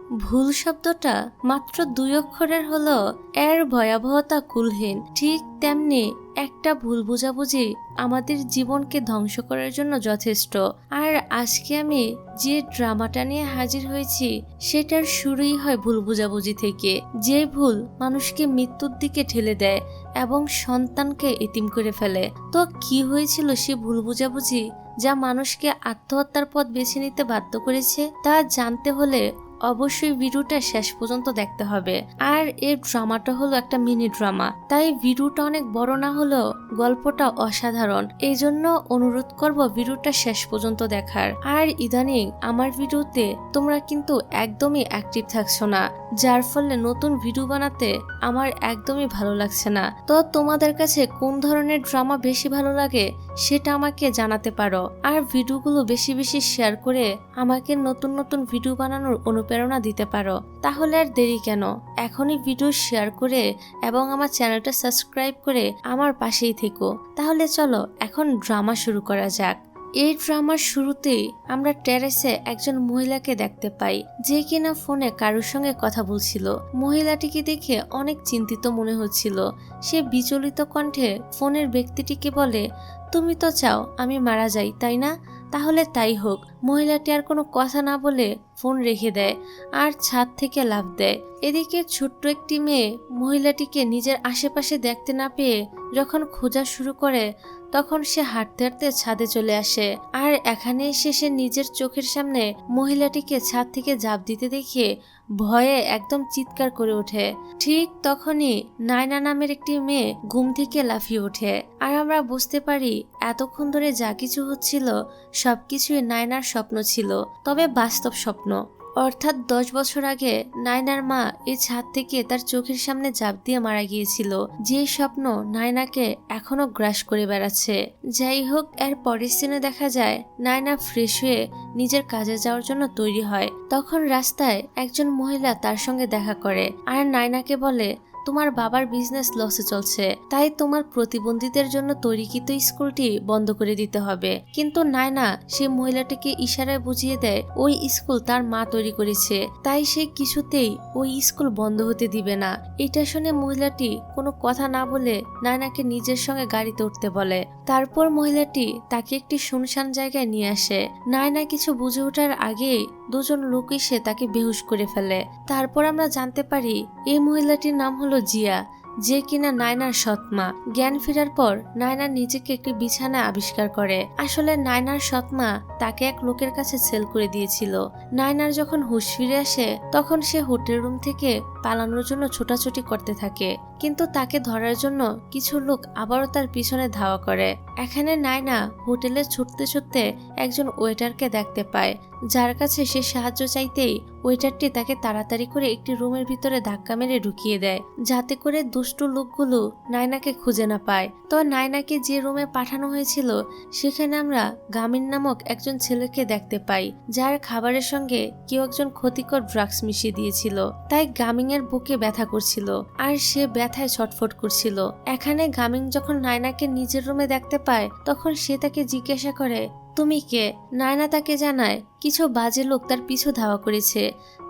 ভুল শব্দটা মাত্র 2 অক্ষরের হলো এর ভয়াবহতা কুলহীন। ঠিক তেমনি একটা ভুল বোঝাবুঝি আমাদের জীবনকে ধ্বংস করার জন্য যথেষ্ট। আর আজকে আমি যে ড্রামাটা নিয়ে হাজির হয়েছি সেটার শুরুই হয় ভুল বোঝাবুঝি থেকে, যে ভুল মানুষকে মৃত্যুর দিকে ঠেলে দেয় এবং সন্তানকে এতিম করে ফেলে। তো কি হয়েছিল সে ভুল বোঝাবুঝি যা মানুষকে আত্মহত্যার পথ বেছে নিতে বাধ্য করেছে, তা জানতে হলে অবশ্যই ভিডিওটা শেষ পর্যন্ত দেখতে হবে। আর এই ড্রামাটা হলো একটা মিনি ড্রামা, তাই ভিডিওটা অনেক বড় না হলেও গল্পটা অসাধারণ। এই জন্য অনুরোধ করব ভিডিওটা শেষ পর্যন্ত দেখার। আর ইদানিং আমার ভিডিওতে তোমরা কিন্তু একদমই অ্যাক্টিভ থাকছো না, যার ফলে নতুন ভিডিও বানাতে আমার একদমই ভালো লাগছে না। তো তোমাদের কাছে কোন ধরনের ড্রামা বেশি ভালো লাগে সেটা আমাকে জানাতে পারো। আর ভিডিওগুলো বেশি বেশি শেয়ার করে আমাকে নতুন নতুন ভিডিও বানানোর অনুপ্রেরণা দিতে পারো। তাহলে আর দেরি কেন, এখনই ভিডিও শেয়ার করে এবং আমার চ্যানেলটা সাবস্ক্রাইব করে আমার পাশেই থেকো। তাহলে চলো এখন ড্রামা শুরু করা যাক। এই ড্রামার শুরুতেই আমরা টেরেসে একজন মহিলাকে দেখতে পাই, যে কিনা ফোনে কারোর সঙ্গে কথা বলছিল। মহিলাটিকে দেখে অনেক চিন্তিত মনে হচ্ছিল। সে বিচলিত কণ্ঠে ফোনের ব্যক্তিটিকে বলে, তুমি তো চাও আমি মারা যাই, তাই না? তাহলে তাই হোক। মহিলাটি আর কোনো কথা না বলে ফোন রেখে দেয় আর ছাদ থেকে লাফ দেয়। এদিকে ছোট্ট একটি মেয়ে মহিলাটিকে নিজের আশেপাশে দেখতে না পেয়ে যখন খোঁজা শুরু করে, তখন সে হাঁটতে হাঁটতে ছাদে চলে আসে। আর এখানে এসে সে নিজের চোখের সামনে মহিলাটিকে ছাদ থেকে ঝাঁপ দিতে দেখে ভয়ে একদম চিৎকার করে ওঠে। ঠিক তখনই নায়না নামের একটি মেয়ে ঘুম থেকে লাফিয়ে ওঠে। আর আমরা বুঝতে পারি এতক্ষণ ধরে যা কিছু হচ্ছিল সবকিছুই নায়নার স্বপ্ন ছিল, তবে বাস্তব স্বপ্ন। অর্থাৎ 10 বছর আগে নায়নার মা এই ছাদ থেকে তার চোখের সামনে ঝাঁপ দিয়ে মারা গিয়েছিল, যে স্বপ্ন নায়নাকে এখনো গ্রাস করে বেড়াচ্ছে। যাই হোক, এর পরের সিনে দেখা যায় নায়না ফ্রেশ হয়ে নিজের কাজে যাওয়ার জন্য তৈরি হয়। তখন রাস্তায় একজন মহিলা তার সঙ্গে দেখা করে আর নায়নাকে বলে, তোমার বাবার বিজনেস লসে চলছে, তাই তোমার প্রতিবন্ধীদের জন্য তৈরিকৃত স্কুলটি বন্ধ করে দিতে হবে। কিন্তু নায়না সেই মহিলাটিকে ইশারায় বুঝিয়ে দেয় ওই স্কুল তার মা তৈরি করেছে, তাই সে কিছুতেই ওই স্কুল বন্ধ হতে দিবে না। এটা শুনে মহিলাটি কোনো কথা না বলে নায়নাকে নিজের সঙ্গে গাড়িতে উঠতে বলে। তারপর মহিলাটি তাকে একটি শুনশান জায়গায় নিয়ে আসে। নায়না কিছু বুঝে ওঠার আগেই দুজন লোক এসে তাকে বেহুশ করে ফেলে। তারপর আমরা জানতে পারি এই মহিলাটির নাম হলো জিয়া, যে কিনা নায়নার সৎমা। জ্ঞান ফেরার পর নায়না নিজেকে একটি বিছানা আবিষ্কার করে। আসলে নায়নার সৎমা তাকে এক লোকের কাছে সেল করে দিয়েছিল। নায়নার যখন হুঁশ ফিরে আসে তখন সে হোটেল রুম থেকে পালানোর জন্য ছোটাছুটি করতে থাকে, কিন্তু তাকে ধরার জন্য কিছু লোক আবারও তার পিছনে ধাওয়া করে। এখানে নায়না হোটেলে ছুটতে ছুটতে একজন ওয়েটারকে দেখতে পায়, যার কাছে সে সাহায্য চাইতেই ওয়েটারটি তাকে তাড়াতাড়ি করে একটি রুমের ভিতরে ধাক্কা মেরে ঢুকিয়ে দেয়, যাতে করে দুষ্ট লোকগুলো নায়নাকে খুঁজে না পায়। তো নায়নাকে যে রুমে পাঠানো হয়েছিল সেখানে আমরা গামিন নামক একজন ছেলেকে দেখতে পাই, যার খাবারের সঙ্গে কেউ একজন ক্ষতিকর ড্রাগস মিশিয়ে দিয়েছিল। তাই গামিং এর বুকে ব্যথা করছিল আর সে ব্যথায় ছটফট করছিল। এখানে গামিং যখন নায়নাকে নিজের রুমে দেখতে পায় তখন সে তাকে জিজ্ঞাসা করে, তুমি কে? নায়না তাকে জানায় কিছু বাজে লোক তার পিছু ধাওয়া করেছে,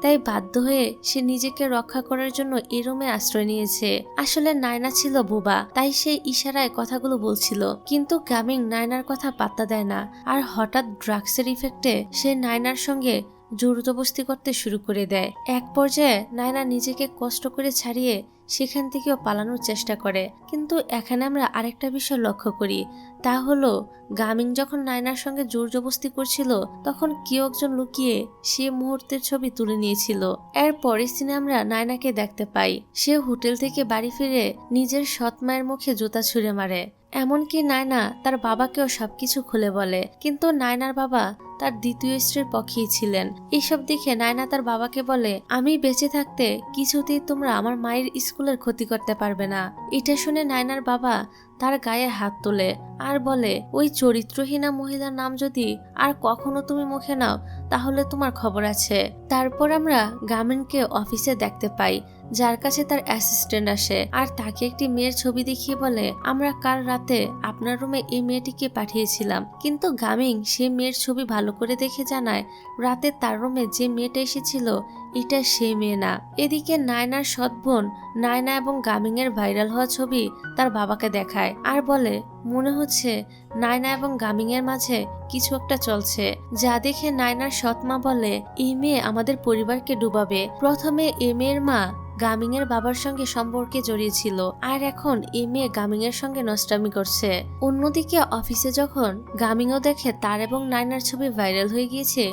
তাই বাধ্য হয়ে সে নিজেকে রক্ষা করার জন্য এই রুমে আশ্রয় নিয়েছে। আসলে নায়না ছিল বোবা, তাই সে ইশারায় কথাগুলো বলছিল, কিন্তু গামিং নায়নার কথা পাত্তা দেয় না। আর হঠাৎ ড্রাগসের ইফেক্টে সে নায়নার সঙ্গে জোরজবস্তি করতে শুরু করে দেয়। এক পর্যায়ে নায়না নিজেকে কষ্ট করে ছাড়িয়ে সেখান থেকেও পালানোর চেষ্টা করে। কিন্তু এখানে আমরা আরেকটা বিষয় লক্ষ্য করি, তা হলো গামিং যখন নায়নার সঙ্গে জোরজবস্তি করছিল তখন কেউ একজন লুকিয়ে সে মুহূর্তের ছবি তুলে নিয়েছিল। এর পরের সিনে আমরা নায়নাকে দেখতে পাই, সে হোটেল থেকে বাড়ি ফিরে নিজের সৎ মায়ের মুখে জুতা ছুঁড়ে মারে। এমনকি নায়না তার বাবাকেও সবকিছু খুলে বলে, কিন্তু নায়নার বাবা তার দ্বিতীয় স্ত্রীর পক্ষেই ছিলেন। এইসব দেখে নায়না তার বাবাকে বলে, আমি বেঁচে থাকতে কিছুতেই তোমরা আমার মায়ের স্কুলের ক্ষতি করতে পারবে না। এটা শুনে নায়নার বাবা তার গায়ে হাত তোলে আর বলে, ওই চরিত্রহীনা মহিলার নাম যদি আর কখনো তুমি মুখে নাও তাহলে তোমার খবর আছে। তারপর আমরা গামিনকে অফিসে দেখতে পাই, যার কাছে তার অ্যাসিস্ট্যান্ট আসে আর তাকে একটি মেয়ের ছবি দেখিয়ে বলে, আমরা কাল রাতে আপনার রুমে এই মেয়েটিকে পাঠিয়েছিলাম। কিন্তু গামিং সেই মেয়ের ছবি ভালো করে দেখে জানায় রাতে তার রুমে যে মেয়েটা এসেছিল এটা সেই মেয়ে না। এদিকে নায়নার সৎ বোন নায়না এবং গামিং এর ভাইরাল হওয়া ছবি তার বাবাকে দেখায় আর বলে, মনে হচ্ছে নায়না এবং গামিং এর মাঝে কিছু একটা চলছে। যা দেখে নায়নার সৎ মা বলে, এই মেয়ে আমাদের পরিবারকে ডুবাবে। প্রথমে এই মেয়ের মা গামিং এর বাবার সঙ্গে সম্পর্কে জড়িয়েছিল আর এখন এই মেয়ে গামিং এর সঙ্গে নষ্টামি করছে। অন্যদিকে অফিসে যখন গামিংও দেখে তার এবং নায়নার ছবি ভাইরাল হয়ে গিয়েছে,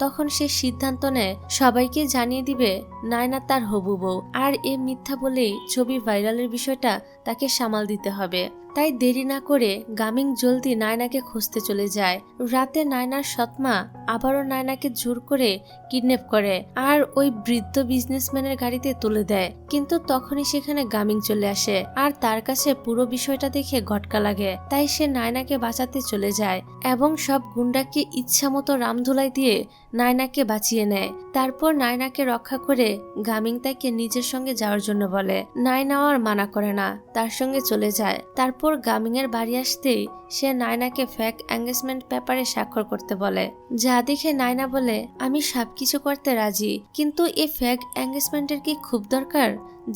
তখন সে সিদ্ধান্ত নেয় সবাইকে জানিয়ে দিবে নায়না তার হবু বউ, আর এই মিথ্যা বলেই ছবি ভাইরালের বিষয়টা তাকে সামাল দিতে হবে। তাই দেরি না করে গামিং জলদি নায়নাকে খুঁজতে চলে যায়। রাতে নায়নার সৎমা আবারও নায়নাকে জোর করে কিডন্যাপ করে আর ওই বৃদ্ধ বিজনেসম্যানের গাড়িতে তুলে দেয়। কিন্তু তখনই সেখানে গামিং চলে আসে আর তার কাছে পুরো বিষয়টা দেখে ঘটকা লাগে। তাই সে নায়নাকে বাঁচাতে চলে যায় এবং সব গুন্ডাকে ইচ্ছামতো রামধুলাই দিয়ে নায়নাকে বাঁচিয়ে নেয়। তারপর নায়নাকে রক্ষা করে গামিং তাকে নিজের সঙ্গে যাওয়ার জন্য বলে। নায়না আর মানা করে না, তার সঙ্গে চলে যায়। তারপর গামিং এর বাড়ি আসতেই সে নায়নাকে ফেক এঙ্গেজমেন্ট পেপারে স্বাক্ষর করতে বলে। যা দেখে নায়না বলে, আমি সবকিছু করতে রাজি, কিন্তু এই ফেক এঙ্গেজমেন্টের কি খুব দরকার?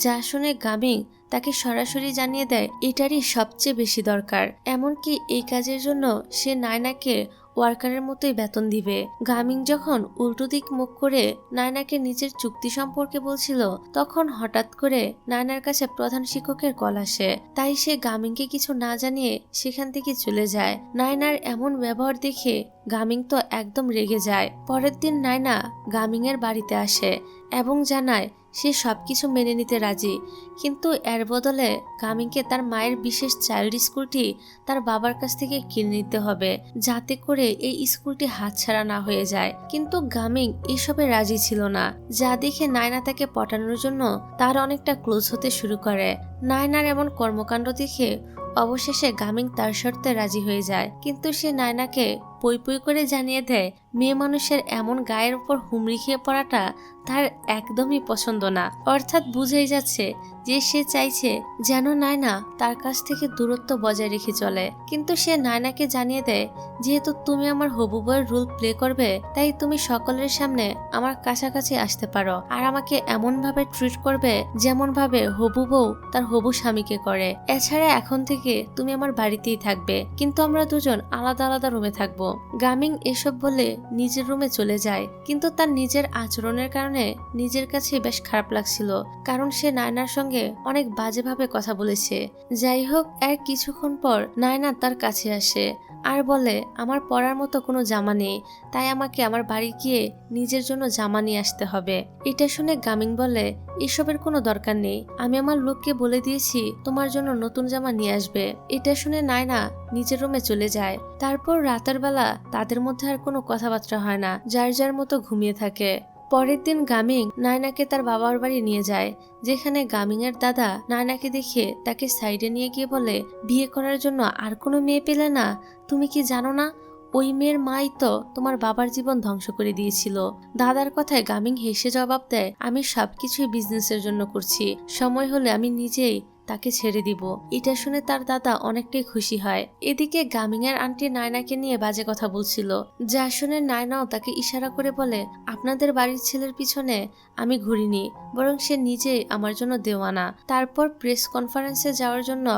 যা শুনে গামিং তাকে সরাসরি জানিয়ে দেয় এটারই সবচেয়ে বেশি দরকার। এমনকি এই কাজের জন্য সে নায়নাকে ওয়ার্কারের মতোই বেতন দিবে। গামিং যখন উল্টো দিক মুখ করে নায়নাকে নিজের চুক্তি সম্পর্কে বলছিল, তখন হঠাৎ করে নায়নার কাছে প্রধান শিক্ষকের কল আসে। তাই সে গামিংকে কিছু না জানিয়ে সেখান থেকে চলে যায়। নায়নার এমন ব্যবহার দেখে গামিং তো একদম রেগে যায়। পরের দিন নায়না গামিং এর বাড়িতে আসে এবং জানায় সে সবকিছু মেনে নিতে রাজি, কিন্তু এর বদলে গামিংকে তার মায়ের বিশেষ চাইল্ড স্কুলটি তার বাবার কাছ থেকে কিনে নিতে হবে, যাতে করে এই স্কুলটি হাতছাড়া না হয়ে যায়। কিন্তু গামিং এসবে রাজি ছিল না। যা দেখে নায়না তাকে পটানোর জন্য তার অনেকটা ক্লোজ হতে শুরু করে। নায়নার এমন কর্মকাণ্ড দেখে অবশেষে গামিং তার শর্তে রাজি হয়ে যায়। কিন্তু সে নায়নাকে পই পই করে জানিয়ে দেয় মেয়ে মানুষের এমন গায়ের উপর হুমড়ি খেয়ে পড়াটা তার একদমই পছন্দ না। অর্থাৎ বুঝেই যাচ্ছে যে সে চাইছে যেন নায়না তার কাছ থেকে দূরত্ব বজায় রেখে চলে। কিন্তু সে নায়নাকে জানিয়ে দেয়, যেহেতু তুমি আমার হবু বউয়ের রোল প্লে করবে, তাই তুমি সকলের সামনে আমার কাছাকাছি আসতে পারো আর আমাকে এমন ভাবে ট্রিট করবে যেমন ভাবে হবু বউ তার হবু স্বামীকে করে। এছাড়া এখন থেকে তুমি আমার বাড়িতেই থাকবে, কিন্তু আমরা দুজন আলাদা আলাদা রুমে থাকবো। গামিং এসব বলে নিজের রুমে চলে যায়, কিন্তু তার নিজের আচরণের কারণে নিজের কাছে বেশ খারাপ লাগছিল, কারণ সে নায়নার সঙ্গে অনেক বাজেভাবে কথা বলেছে। যাই হোক, এর কিছুক্ষণ পর নায়না তার কাছে আসে আর বলে, আমার পরার মতো কোনো জামা নেই, তাই আমাকে আমার বাড়ি গিয়ে নিজের জন্য জামা নিয়ে আসতে হবে। এটা শুনে গামিং বলে, এসবের কোনো দরকার নেই, আমি আমার লোককে বলে দিয়েছি তোমার জন্য নতুন জামা নিয়ে আসবে। এটা শুনে নায়না নিজের রুমে চলে যায়। তারপর রাতের বেলা তাদের মধ্যে আর কোনো কথাবার্তা হয় না, যার যার মতো ঘুমিয়ে থাকে। পরের দিন গামিং নায়নাকে তার বাবার বাড়ি নিয়ে যায়, যেখানে গামিং এর দাদা নায়নাকে দেখে তাকে সাইডে নিয়ে গিয়ে বলে, বিয়ে করার জন্য আর কোনো মেয়ে পেলে না? তুমি কি জানো না ওই মেয়ের মাই তো তোমার বাবার জীবন ধ্বংস করে দিয়েছিল? দাদার কথায় গামিং হেসে জবাব দেয়, আমি সবকিছুই বিজনেসের জন্য করছি, সময় হলে আমি নিজেই তাকে ছেড়ে দিব। এটা শুনে তার দাদা অনেকটাই খুশি হয়। এদিকে গামিং এর আন্টি নায়নাকে নিয়ে বাজে কথা বলছিল, যা শুনে নায়নাও তাকে ইশারা করে বলে, আপনাদের বাড়ির ছেলের পিছনে আমি ঘুরিনি, বরং সে নিজেই আমার জন্য দেওয়ানা। তারপর প্রেস কনফারেন্সে যাওয়ার জন্য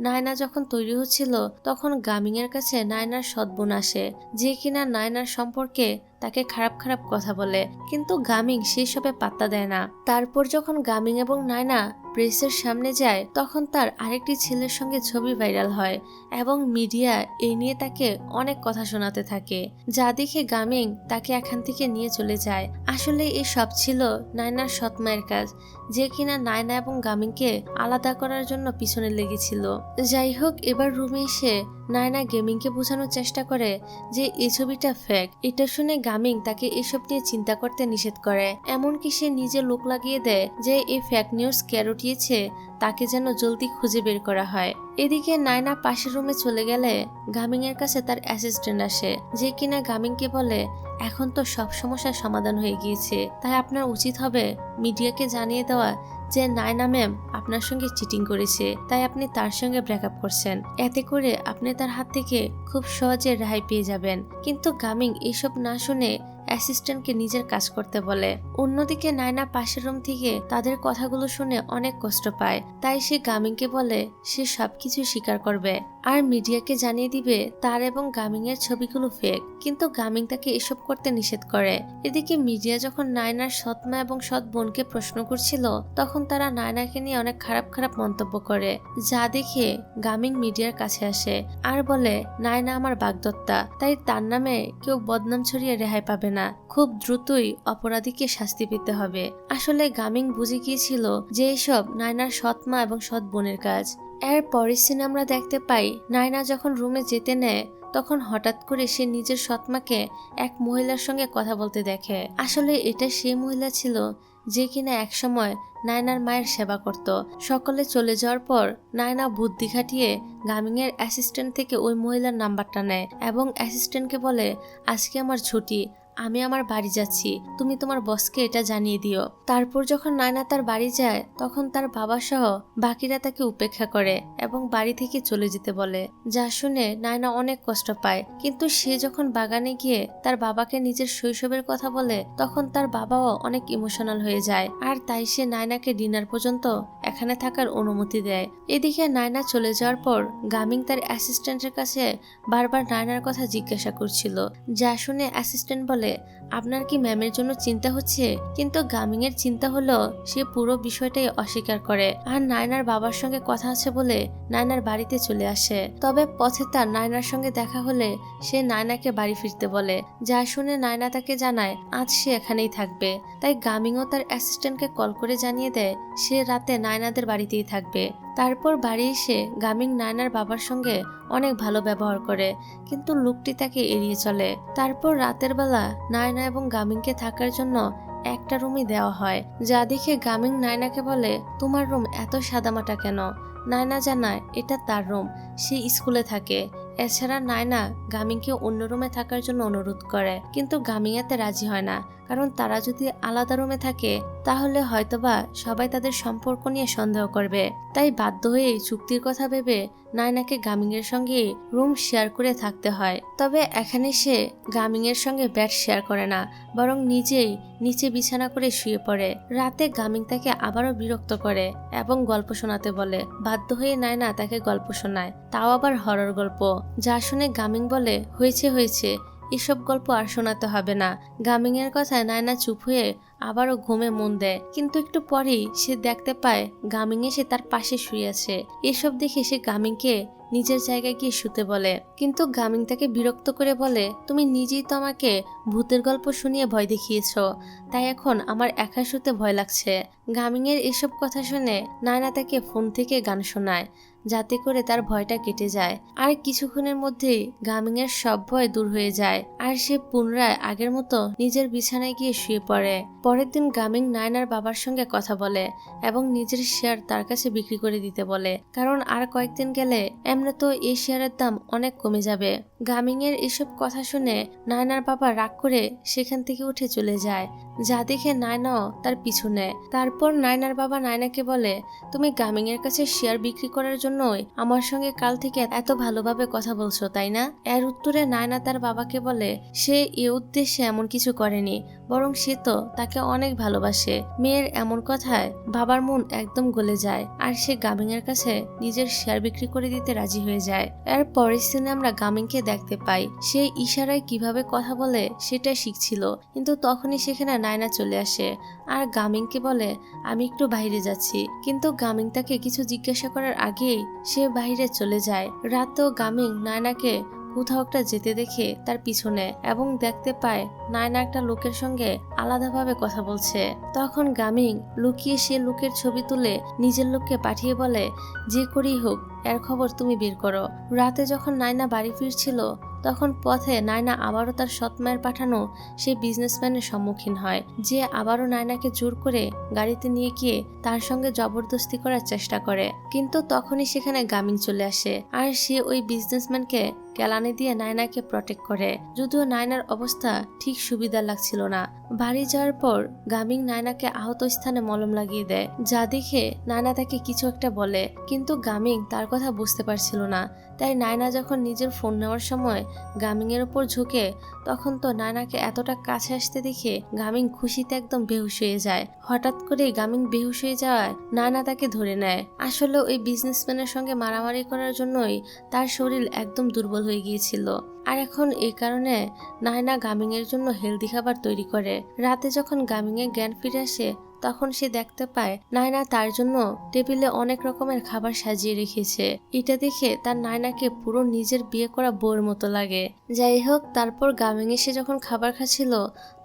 নায়না যখন তৈরি হচ্ছিল, তখন গামিং এর কাছে নায়নার সৎ বোন আসে, যে কিনা নায়নার সম্পর্কে তাকে খারাপ খারাপ কথা বলে, কিন্তু গামিং সেই সবে পাত্তা দেয় না। তারপর যখন গামিং এবং নায়না প্রেসের সামনে যায়, তখন তার আরেকটি ছেলের সঙ্গে ছবি ভাইরাল হয় এবং মিডিয়া এই নিয়ে তাকে অনেক কথা শোনাতে থাকে, যা দেখে গামিং তাকে এখান থেকে নিয়ে চলে যায়। আসলে এই সব ছিল নায়নার সৎ মায়ের কাজ, যে কিনা নায়না এবং গামিংকে আলাদা করার জন্য পিছনে লেগেছিল। যাই হোক, এবার রুমে এসে নায়না গেমিংকে বোঝানোর চেষ্টা করে যে এই ছবিটা ফেক। এটা শুনে গামিং তাকে এসব নিয়ে চিন্তা করতে নিষেধ করে, এমনকি সে নিজে লোক লাগিয়ে দেয় যে এই ফেক নিউজ কে রটিয়েছে তাকে যেন জলদি খুঁজে বের করা হয়। এদিকে নায়না পাশের রুমে চলে গেলে গামিং এর কাছে তার অ্যাসিস্ট্যান্ট আসে, যে কিনা গামিংকে বলে, এখন তো সব সমস্যার সমাধান হয়ে গিয়েছে, তাই আপনার উচিত হবে মিডিয়াকে জানিয়ে দেওয়া যে নায়না ম্যাম আপনার সঙ্গে চিটিং করেছে, তাই আপনি তার সঙ্গে ব্রেকআপ করছেন, এতে করে আপনি তার হাত থেকে খুব সহজে রেহাই পেয়ে যাবেন। কিন্তু গামিং এসব না শুনে অ্যাসিস্ট্যান্টকে নিজের কাজ করতে বলে। অন্যদিকে নায়না পাশের রুম থেকে তাদের কথাগুলো শুনে অনেক কষ্ট পায়, তাই সে গামিংকে বলে সে সবকিছু স্বীকার করবে আর মিডিয়াকে জানিয়ে দিবে তার এবং গামিং এর ছবিগুলো ফেক। কিন্তু গামিং তাকে এসব করতে নিষেধ করে। এদিকে মিডিয়া যখন নায়নার সৎ মা এবং সৎ বোনকে প্রশ্ন করছিল, তখন তারা নায়নাকে নিয়ে অনেক খারাপ খারাপ মন্তব্য করে, যা দেখে গামিং মিডিয়ার কাছে আসে আর বলে নায়না আমার বাগদত্তা, তাই তার নামে কেউ বদনাম ছড়িয়ে রেহাই পাবে না, খুব দ্রুতই অপরাধীকে শাস্তি পেতে হবে। আসলে গামিং বুঝে গিয়েছিল যে এসব নায়নার সৎ মা এবং সৎ বোনের কাজ। এর পরের সিনে আমরা দেখতে পাই নায়না যখন রুমে যেতে নেয়, তখন হঠাৎ করে সে নিজের সৎমাকে এক মহিলার সঙ্গে কথা বলতে দেখে। আসলে এটা সেই মহিলা ছিল যে কিনা একসময় নায়নার মায়ের সেবা করত। সকলে চলে যাওয়ার পর নায়না বুদ্ধি খাটিয়ে গামিং এর অ্যাসিস্ট্যান্ট থেকে ওই মহিলার নাম্বারটা নেয় এবং অ্যাসিস্ট্যান্টকে বলে আজকে আমার ছুটি, আমি আমার বাড়ি যাচ্ছি, তুমি তোমার বসকে এটা জানিয়ে দিও। তারপর যখন নায়না তার বাড়ি যায়, তখন তার বাবা সহ বাকিরা তাকে উপেক্ষা করে এবং বাড়ি থেকে চলে যেতে বলে, যা শুনে নায়না অনেক কষ্ট পায়। কিন্তু সে যখন বাগানে গিয়ে তার বাবাকে নিজের শৈশবের কথা বলে, তখন তার বাবাও অনেক ইমোশনাল হয়ে যায় আর তাই সে নায়নাকে ডিনার পর্যন্ত এখানে থাকার অনুমতি দেয়। এদিকে নায়না চলে যাওয়ার পর গামিং তার অ্যাসিস্ট্যান্টের কাছে বারবার নায়নার কথা জিজ্ঞাসা করছিল, যা শুনে অ্যাসিস্ট্যান্ট বলে আপনার কি ম্যামের জন্য চিন্তা হচ্ছে? কিন্তু গামিং এর চিন্তা হলো সে পুরো বিষয়টাই অস্বীকার করে আর নায়নার বাবার সঙ্গে কথা আছে বলে নায়নার বাড়িতে চলে আসে। তবে পথে তার নায়নার সঙ্গে দেখা হলে সে নায়নাকে বাড়ি ফিরতে বলে, যা শুনে নায়না তাকে জানায় আজ সে এখানেই থাকবে। তাই গামিংও তার অ্যাসিস্ট্যান্টকে কল করে জানিয়ে দেয় সে রাতে নায়নাদের বাড়িতেই থাকবে। তারপর বাড়ি এসে গামিং নায়নার বাবার সঙ্গে অনেক ভালো ব্যবহার করে, কিন্তু লোকটি তাকে এড়িয়ে চলে। তারপর রাতের বেলা নায়না এবং গামিংকে থাকার জন্য একটা রুমই দেওয়া হয়, যা দেখে গামিং নায়নাকে বলে তোমার রুম এত সাদামাটা কেন? নায়না জানায় এটা তার রুম, সে স্কুলে থাকে। এছাড়া নায়না গামিংকে অন্য রুমে থাকার জন্য অনুরোধ করে, কিন্তু গামিং এতে রাজি হয় না, কারণ তারা যদি আলাদা রুমে থাকে তাহলে হয়তোবা সবাই তাদের সম্পর্ক নিয়ে সন্দেহ করবে। তাই বাধ্য হয়ে চুক্তির কথা ভেবে নায়নাকে গামিং এর সঙ্গে রুম শেয়ার করে থাকতে হয়। তবে এখানে সে গামিং এর সঙ্গে বেড শেয়ার করে না, বরং নিজেই নিচে বিছানা করে শুয়ে পড়ে। রাতে গামিং তাকে আবারও বিরক্ত করে এবং গল্প শোনাতে বলে। বাধ্য হয়ে নায়না তাকে গল্প শোনায়, তাও আবার হরর গল্প, যা শুনে গামিং বলে হয়েছে হয়েছে, এসব গল্প আর শোনাতে হবে না। গামিং এর কথায় নায়না চুপ হয়ে আবারও ঘুমে মন দেয়, কিন্তু একটু পরেই সে দেখতে পায় গামিং এসে তার পাশে শুয়ে আছে। এসব দেখে সে গামিংকে নিজের জায়গায় গিয়ে শুতে বলে, কিন্তু গামিং তাকে বিরক্ত করে বলে তুমি নিজেই তো আমাকে ভূতের গল্প শুনিয়ে ভয় দেখিয়েছ, তাই এখন আমার একা শুতে ভয় লাগছে। গামিং এর এসব কথা শুনে নায়না তাকে ফোন থেকে গান শোনায়, যাতে করে তার ভয়টা কেটে যায়। আর কিছুক্ষণের মধ্যেই গামিং এর সব ভয় দূর হয়ে যায় আর সে পুনরায় আগের মতো নিজের বিছানায় গিয়ে শুয়ে পড়ে। পরের দিন গামিং নায়নার বাবার সঙ্গে কথা বলে এবং নিজের শেয়ার তার কাছে বিক্রি করে দিতে বলে, কারণ আর কয়েকদিন গেলে এমনি তো এই শেয়ারের দাম অনেক কমে যাবে। গামিং এর এসব কথা শুনে নায়নার বাবা রাগ করে সেখান থেকে উঠে চলে যায়, যা দেখে নায়নাও তার পিছু নেয়। তারপর নায়নার বাবা নায়নাকে বলে তুমি গামিং এর কাছে শেয়ার বিক্রি করার জন্যই আমার সঙ্গে কাল থেকে এত ভালোভাবে কথা বলছো, তাই না? এর উত্তরে নায়না তার বাবাকে বলে সে এ উদ্দেশ্যে এমন কিছু করেনি, বরং সে তো তাকে অনেক ভালোবাসে। মেয়ের এমন কথায় বাবার মন একদম গলে যায় আর সে গামিং এর কাছে নিজের শেয়ার বিক্রি করে দিতে রাজি হয়ে যায়। এর পরের সিনে আমরা গামিংকে দেখতে পাই সে ইশারায় কিভাবে কথা বলে সেটা শিখছিল, কিন্তু তখনই সেখানে নায়না চলে আসে আর গামিংকে বলে আমি একটু বাইরে যাচ্ছি। কিন্তু গামিং তাকে কিছু জিজ্ঞাসা করার আগেই সে বাইরে চলে যায়। রাতেও গামিং নায়নাকে কোথাও একটা যেতে দেখে তার পিছনে এবং দেখতে পায় নায়না একটা লোকের সঙ্গে আলাদাভাবে কথা বলছে। তখন গামিং লুকিয়ে সে লোকের ছবি তুলে নিজের লোককে পাঠিয়ে বলে যে করেই হোক এর খবর তুমি বের করো। রাতে যখন নায়না বাড়ি ফিরছিল, তখন পথে নায়না আবারও তার সৎ মায়ের পাঠানো সেই বিজনেসম্যানের সম্মুখীন হয়, যে আবারও নায়নাকে জোর করে গাড়িতে নিয়ে গিয়ে তার সঙ্গে জবরদস্তি করার চেষ্টা করে। কিন্তু তখনই সেখানে গামিং চলে আসে আর সে ওই বিজনেসম্যানকে কেলানি দিয়ে নায়নাকে প্রটেক্ট করে। যদিও নায়নার অবস্থা ঠিক সুবিধা লাগছিল না। বাড়ি যাওয়ার পর গামিং নায়নাকে আহত স্থানে মলম লাগিয়ে দেয়, যা দেখে নায়না তাকে কিছু একটা বলে, কিন্তু গামিং তার কথা বুঝতে পারছিল না। তাই নায়না যখন নিজের ফোন নেওয়ার সময় গামিং এর উপর ঝুঁকে, তখন তো নায়নাকে এতটা কাছে আসতে দেখে গামিং খুশিতে একদম বেহুশ হয়ে যায়। হঠাৎ করে গামিং বেহুশ হয়ে যাওয়ায় নায়না তাকে ধরে নেয়। আসলে ওই বিজনেসম্যানের সঙ্গে মারামারি করার জন্যই তার শরীর একদম দুর্বল হয়ে গিয়েছিল। আর এখন এই কারণে নায়না গামিং এর জন্য হেলদি খাবার তৈরি করে। রাতে যখন গামিং এর জ্ঞান ফিরে আসে, তখন সে দেখতে পায় নায়না তার জন্য টেবিলে অনেক রকমের খাবার সাজিয়ে রেখেছে। এটা দেখে তার নায়নাকে পুরো নিজের বিয়ে করা বউর মতো লাগে। যাই হোক, তারপর গামিং এসে যখন খাবার খাচ্ছিল,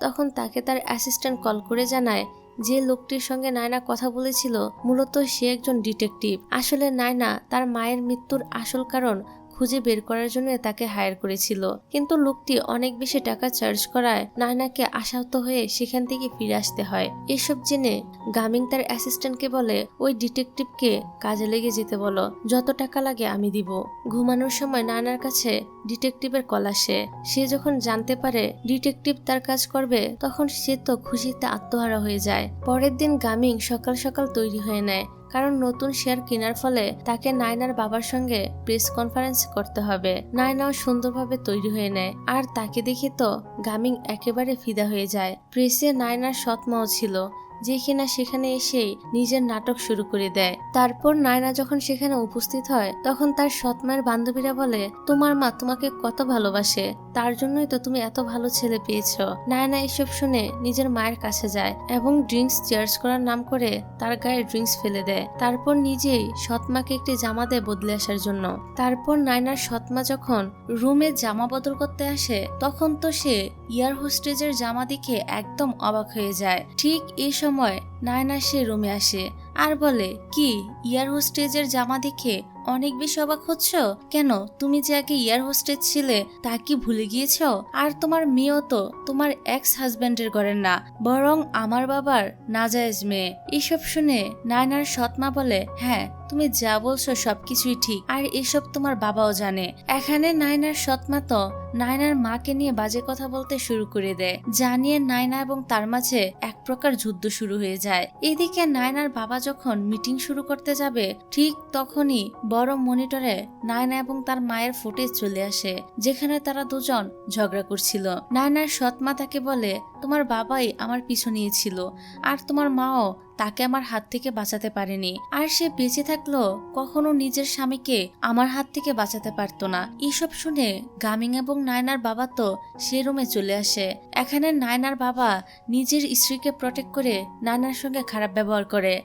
তখন তাকে তার অ্যাসিস্ট্যান্ট কল করে জানায় যে লোকটির সঙ্গে নায়না কথা বলেছিল মূলত সে একজন ডিটেকটিভ। আসলে নায়না তার মায়ের মৃত্যুর আসল কারণ খুঁজে বের করার জন্য তাকে হায়ার করেছিল, কিন্তু লোকটি অনেক বেশি টাকা চার্জ করায় নায়নাকে আশাহত হয়ে সেখান থেকে ফিরে আসতে হয়। এসব জেনে গামিং তার অ্যাসিস্ট্যান্টকে বলে ওই ডিটেকটিভকে কাজে লেগে যেতে বলো, যত টাকা লাগে আমি দিব। ঘুমানোর সময় নায়নার কাছে ডিটেকটিভের কল আসে। সে যখন জানতে পারে ডিটেকটিভ তার কাজ করবে, তখন সে তো খুশিতে আত্মহারা হয়ে যায়। পরের দিন গামিং সকাল সকাল তৈরি হয়ে নেয়, কারণ নতুন শেয়ার কেনার ফলে তাকে নায়নার বাবার সঙ্গে প্রেস কনফারেন্স করতে হবে। নায়নাও সুন্দরভাবে তৈরি হয়ে নেয়, আর তাকে দেখে তো গামিং একেবারে ফিদা হয়ে যায়। প্রেসে নায়নার সৎ মাও ছিল, যে কিনা সেখানে এসেই নিজের নাটক শুরু করে দেয়। তারপর নায়না যখন সেখানে উপস্থিত হয়, তখন তার সৎ মায়ের বান্ধবীরা বলে তোমার মা তোমাকে কত ভালোবাসে, তার জন্যই তো তুমি এত ভালো ছেলে পেয়েছ। নায়না এসব শুনে নিজের মায়ের কাছে যায় এবং ড্রিঙ্কস চার্জ করার নাম করে তার গায়ে ড্রিঙ্কস ফেলে দেয়। তারপর নিজেই সৎ মাকে একটি জামা দেয় বদলে আসার জন্য। তারপর নায়নার সৎ মা যখন রুমে জামা বদল করতে আসে, তখন তো সে এয়ার হোস্টেজের জামা দেখে একদম অবাক হয়ে যায়। ঠিক এই সময় নায়না সে রুমে আসে আর বলে কি এয়ার হোস্টেজের জামা দেখে অনেক বেশি অবাক হচ্ছ কেন? তুমি যে আগে এয়ার হোস্টেজ ছিলে তা কি ভুলে গিয়েছ? আর তোমার মেয়েও তো তোমার এক্স হাজবেন্ডের ঘরের না, বরং আমার বাবার নাজায়েজ মেয়ে। এসব শুনে নায়নার সৎ মা বলে হ্যাঁ, তুমি যা বলছো সবকিছুই ঠিক, আর এসব তোমার বাবাও জানে। এখানে নায়নার সৎ মা তো নায়নার মাকে নিয়ে বাজে কথা বলতে শুরু করে দেয়, যা নিয়ে নায়না এবং তার মাঝে এক প্রকার যুদ্ধ শুরু হয়ে যায়। এদিকে নায়নার বাবা যখন মিটিং শুরু করতে যাবে, ঠিক তখনই বড় মনিটরে নায়না এবং তার মায়ের ফুটেজ চলে আসে, যেখানে তারা দুজন ঝগড়া করছিল। নায়নার সৎ মা তাকে বলে তোমার বাবাই আমার পিছু নিয়েছিল, আর তোমার মাও তাকে আমার হাত থেকে বাঁচাতে পারেনি, আর সে বেঁচে থাকলো কখনো নিজের স্বামীকে আমার হাত থেকে বাঁচাতে পারতো না। এসব শুনে গামিং এবং নায়নার বাবা তো সে রুমে চলে আসে। এখানে নায়নার বাবা নিজের স্ত্রীকে প্রটেক্ট করে নায়নার সঙ্গে খারাপ ব্যবহার করে,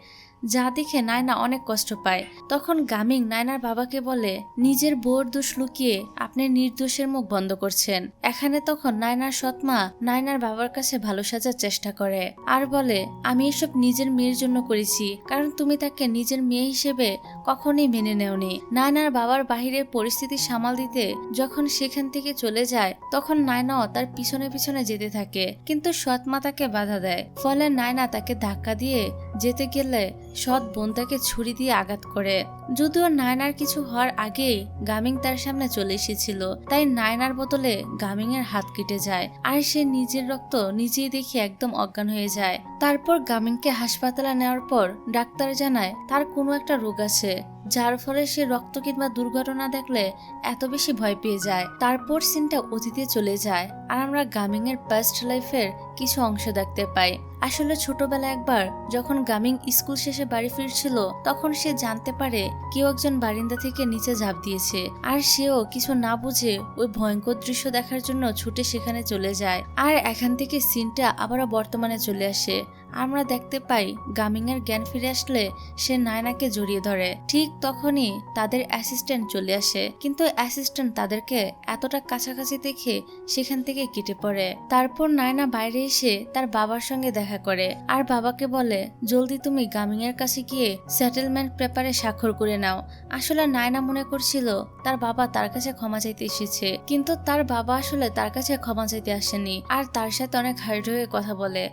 যা দেখে নায়না অনেক কষ্ট পায়। তখন গামিং নায়নার বাবাকে বলে নিজের বউর দোষ লুকিয়ে আপনি নির্দোষের মুখ বন্ধ করছেন। এখানে তখন নায়নার সৎ মা নায়নার বাবার কাছে ভালো সাজার চেষ্টা করে আর বলে আমি এসব নিজের মেয়ের জন্য করেছি, কারণ তুমি তাকে নিজের মেয়ে হিসেবে কখনোই মেনে নেওনি। নায়নার বাবার বাহিরের পরিস্থিতি সামাল দিতে যখন সেখান থেকে চলে যায়, তখন নায়নাও তার পিছনে পিছনে যেতে থাকে, কিন্তু সৎ মা তাকে বাধা দেয়। ফলে নায়না তাকে ধাক্কা দিয়ে যেতে গেলে সৎ বোন তাকে ছুরি দিয়ে আঘাত করে। যদিও নায়নার কিছু হওয়ার আগেই গামিং তার সামনে চলে এসেছিল, তাই নায়নার বদলে গামিং এর হাত কেটে যায়, আর সে নিজের রক্ত নিজেই দেখে একদম অজ্ঞান হয়ে যায়। তারপর গামিংকে হাসপাতালে নেওয়ার পর ডাক্তার জানায় তার কোনো একটা রোগ আছে, যার ফলে সে রক্ত কিংবা দুর্ঘটনা দেখলে এত বেশি ভয় পেয়ে যায়। তারপর সিনটা অতীতে চলে যায়, আর আমরা গামিং এর পাস্ট লাইফের কিছু অংশ দেখতে পাই। আসলে ছোটবেলা একবার যখন গামিং স্কুল শেষে বাড়ি ফিরছিল, তখন সে জানতে পারে কেউ একজন বারিন্দা থেকে নিচে ঝাঁপ দিয়েছে, আর সেও কিছু না বুঝে ওই ভয়ঙ্কর দৃশ্য দেখার জন্য ছুটে সেখানে চলে যায়। আর এখান থেকে সিনটা আবারও বর্তমানে চলে আসে। আমরা দেখতে পাই গামিং এর জ্ঞান ফিরে আসলে সে নায়নাকে জড়িয়ে ধরে। ঠিক তখনই তাদের অ্যাসিস্ট্যান্ট চলে আসে, কিন্তু অ্যাসিস্ট্যান্ট তাদেরকে এতটা কাছাকাছি দেখে সেখান থেকে কেটে পড়ে। তারপর নায়না বাইরে এসে তার বাবার সঙ্গে দেখা করে আর বাবাকে বলে জলদি তুমি গামিং এর কাছে গিয়ে সেটেলমেন্ট পেপারে স্বাক্ষর করে নাও। আসলে নায়না মনে করছিল তার বাবা তার কাছে ক্ষমা চাইতে এসেছে, কিন্তু তার বাবা আসলে তার কাছে ক্ষমা চাইতে আসেনি, আর তার সাথে অনেক হার্ড হয়ে কথা বলে।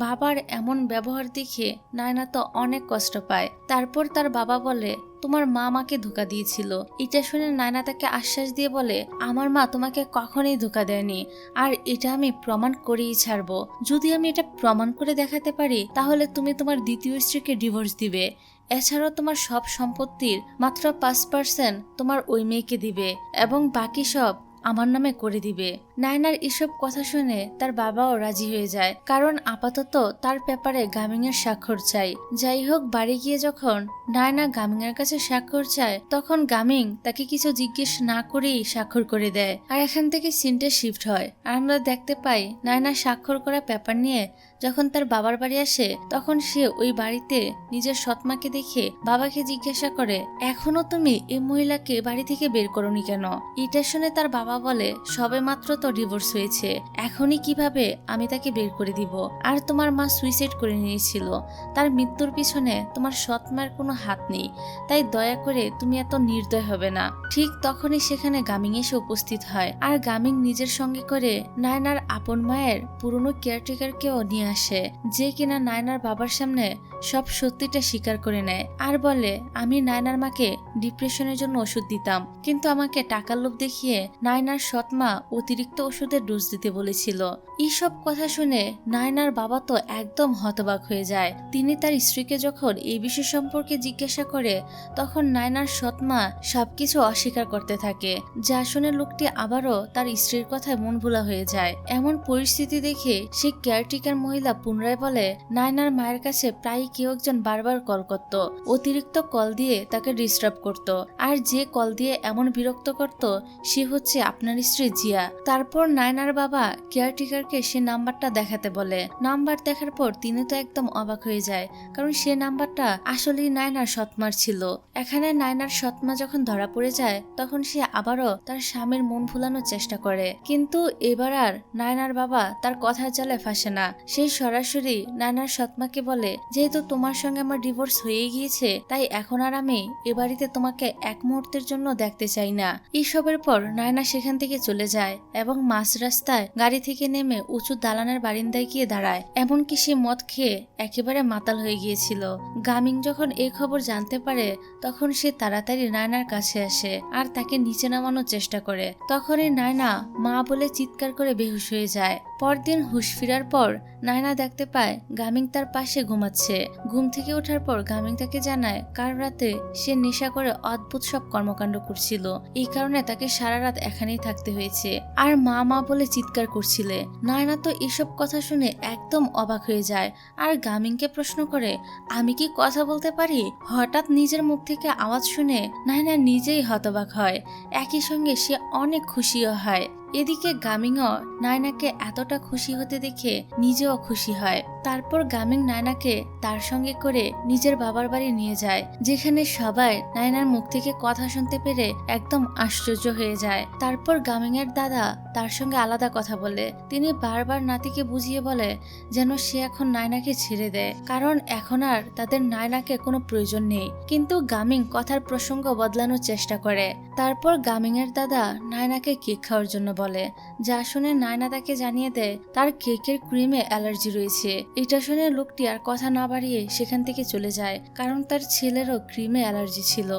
বাবার এমন ব্যবহার দেখে নায়না তো অনেক কষ্ট পায়। তারপর তার বাবা বলে তোমার মা আমাকে ধোকা দিয়েছিল। এটা শুনে নায়না তাকে আশ্বাস দিয়ে বলে, আমার মা তোমাকে কখনোই ধোকা দেয়নি, আর এটা আমি প্রমাণ করেই ছাড়বো। যদি আমি এটা প্রমাণ করে দেখাতে পারি তাহলে তুমি তোমার দ্বিতীয় স্ত্রীকে ডিভোর্স দিবে। এছাড়াও তোমার সব সম্পত্তির মাত্র 5% তোমার ওই মেয়েকে দিবে এবং বাকি সব আমার নামে করে দিবে। নায়নার এসব কথা শুনে তার বাবাও রাজি হয়ে যায়, কারণ আপাতত তার ব্যাপারে গামিং এর স্বাক্ষর চাই। যাই হোক, বাড়ি গিয়ে যখন নায়না গামিং এর কাছে স্বাক্ষর চায় তখন গামিং তাকে কিছু জিজ্ঞেস না করেই স্বাক্ষর করে দেয়। আর এখান থেকে সিনটা শিফট হয় আর আমরা দেখতে পাই নায়না স্বাক্ষর করা পেপার নিয়ে যখন তার বাবার বাড়ি আসে তখন সে ওই বাড়িতে নিজের সৎমাকে দেখে বাবাকে জিজ্ঞাসা করে, এখনো তুমি এই মহিলাকে বাড়ি থেকে বের করোনি কেন? এটা শুনে তার বাবা বলে, সবে মাত্র তো ডিভোর্স হয়েছে, এখনই কিভাবে আমি তাকে বের করে দিব? আর তোমার মা সুইসাইড করে নিয়েছিল, তার মৃত্যুর পিছনে তোমার সৎমার কোনো হাত নেই, তাই দয়া করে তুমি এত নির্দয় হবে না। ঠিক তখনই সেখানে গামিং এসে উপস্থিত হয় আর গামিং নিজের সঙ্গে করে নায়নার আপন মায়ের পুরনো কেয়ারটেকারকেও নিয়ে আসে, যে কিনা নায়নার বাবার সামনে সব সত্যিটা স্বীকার করে নেয় আর বলে, আমি নায়নার মাকে ডিপ্রেশনের জন্য ওষুধ দিতাম, কিন্তু আমাকে টাকার লোভ দেখিয়ে নায়নার সৎমা অতিরিক্ত ওষুধের ডোজ দিতে বলেছিল। এইসব কথা শুনে নায়নার বাবা তো একদম হতবাক হয়ে যায়। তিনি তার স্ত্রীকে যখন এই বিষয় সম্পর্কে জিজ্ঞাসা করে তখন নায়নার সৎমা সবকিছু অস্বীকার করতে থাকে, যা শুনে লোকটি আবারও তার স্ত্রীর কথায় মন ভোলা হয়ে যায়। এমন পরিস্থিতি দেখে সেই কেয়ারটেকার মহিলা পুনরায় বলে, নায়নার মায়ের কাছে প্রায় কেউ একজন বারবার কল করত, অতিরিক্ত কল দিয়ে তাকে ডিস্টার্ব করত, আর যে কল দিয়ে এমন বিরক্ত করত সে হচ্ছে আপনার স্ত্রী জিয়া। তারপর নায়নার বাবা কেয়ারটেকারকে সে নাম্বারটা দেখাতে বলে। নাম্বার দেখার পর তিনি তো একদম অবাক হয়ে যায়, কারণ সে নাম্বারটা আসলেই নায়নার সৎমার ছিল। এখানে নায়নার সৎমা যখন ধরা পড়ে যায় তখন সে আবারও তার স্বামীর মন ভুলানোর চেষ্টা করে, কিন্তু এবার আর নায়নার বাবা তার কথার জালে ফাঁসে না। সে সরাসরি নায়নার সৎমাকে বলে, যেহেতু তোমার সঙ্গে আমার ডিভোর্স হয়ে গিয়েছে তাই এখন আর আমি এ বাড়িতে তোমাকে এক মুহূর্তের জন্য দেখতে চাই না। এসবের পর নায়না সেখান থেকে চলে যায় এবং মাঝ রাস্তায় গাড়ি থেকে নেমে উঁচু দালানের বারিন্দায় গিয়ে দাঁড়ায়। এমনকি সে মদ খেয়ে একেবারে মাতাল হয়ে গিয়েছিল। গামিং যখন এই খবর জানতে পারে তখন সে তাড়াতাড়ি নায়নার কাছে আসে আর তাকে নিচে নামানোর চেষ্টা করে। তখনই নায়না মা বলে চিৎকার করে বেহুশ হয়ে যায়। পরদিন হুঁশ ফিরার পর নায়না দেখতে পায় গামিং তার পাশে ঘুমাচ্ছে। ঘুম থেকে ওঠার পর গামিং তাকে জানায় কাল রাতে সে নেশা করে অদ্ভুত সব কর্মকাণ্ড করছিল, এই কারণে তাকে সারা রাত এখানেই থাকতে হয়েছে আর মা মা বলে চিৎকার করছিলে। নায়না তো এসব কথা শুনে একদম অবাক হয়ে যায় আর গামিংকে প্রশ্ন করে, আমি কি কথা বলতে পারি? হঠাৎ নিজের মুখ থেকে আওয়াজ শুনে নায়না নিজেই হতবাক হয়, একই সঙ্গে সে অনেক খুশিও হয়। এদিকে গামিংও নায়নাকে এতটা খুশি হতে দেখে নিজেও খুশি হয়। তারপর গামিং নায়নাকে তার সঙ্গে করে নিজের বাবার বাড়ি নিয়ে যায়, যেখানে সবাই নায়নার মুখ থেকে কথা শুনতে পেরে একদম আশ্চর্য হয়ে যায়। তারপর গামিং এর দাদা তার সঙ্গে আলাদা কথা বলে, তিনি বারবার নাতিকে বুঝিয়ে বলে যেন সে এখন নায়নাকে ছেড়ে দেয়, কারণ এখন আর তাদের নায়নাকে কোনো প্রয়োজন নেই। কিন্তু গামিং কথার প্রসঙ্গ বদলানোর চেষ্টা করে। তারপর গামিং এর দাদা নায়নাকে কেক খাওয়ার জন্য বলে, যা শুনে নায়না তাকে জানিয়ে দেয় তার কেকের ক্রিমে অ্যালার্জি রয়েছে। এটা শুনে লোকটি আর কথা না বাড়িয়ে সেখান থেকে চলে যায়, কারণ তার ছেলেরও ক্রিমে অ্যালার্জি ছিল।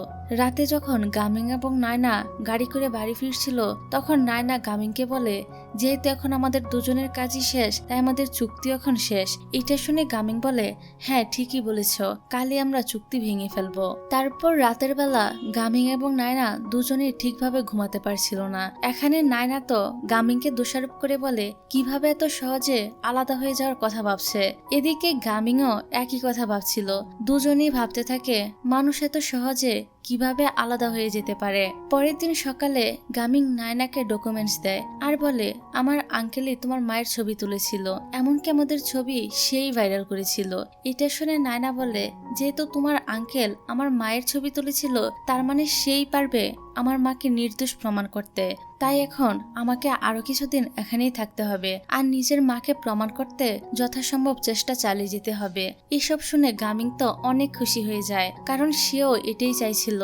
রাতে যখন গামিং এবং নায়না গাড়ি করে বাড়ি ফিরছিল তখন নায়না গামিংকে বলে, যেহেতু এখন আমাদের দুজনের কাজই শেষ তাই আমাদের চুক্তি এখন শেষ। এটা শুনে গামিং বলে, হ্যাঁ ঠিকই বলেছ, কালই আমরা চুক্তি ভেঙে ফেলবো। তারপর রাতের বেলা গামিং এবং নায়না দুজনেই ঠিকভাবে ঘুমাতে পারছিল না। এখানে নায়না তো গামিংকে দোষারোপ করে বলে কিভাবে এত সহজে আলাদা হয়ে যাওয়ার কথা ভাবছে। এদিকে গামিংও একই কথা ভাবছিল। দুজনেই ভাবতে থাকে মানুষ এত সহজে কিভাবে আলাদা হয়ে যেতে পারে। পরের দিন সকালে গামিং নায়নাকে ডকুমেন্টস দেয় আর বলে, আমার আঙ্কেলই তোমার মায়ের ছবি তুলেছিল, এমনকি আমাদের ছবি সেই ভাইরাল করেছিল। এটা শুনে নায়না বলে, যেহেতু তোমার আঙ্কেল আমার মায়ের ছবি তুলেছিল তার মানে সেই পারবে আমার মাকে নির্দোষ প্রমাণ করতে। তাই এখন আমাকে আরো কিছুদিন এখানেই থাকতে হবে আর নিজের মাকে প্রমাণ করতে যথাসম্ভব চেষ্টা চালিয়ে যেতে হবে। এসব শুনে গামিং তো অনেক খুশি হয়ে যায়, কারণ সেও এটাই চাইছিল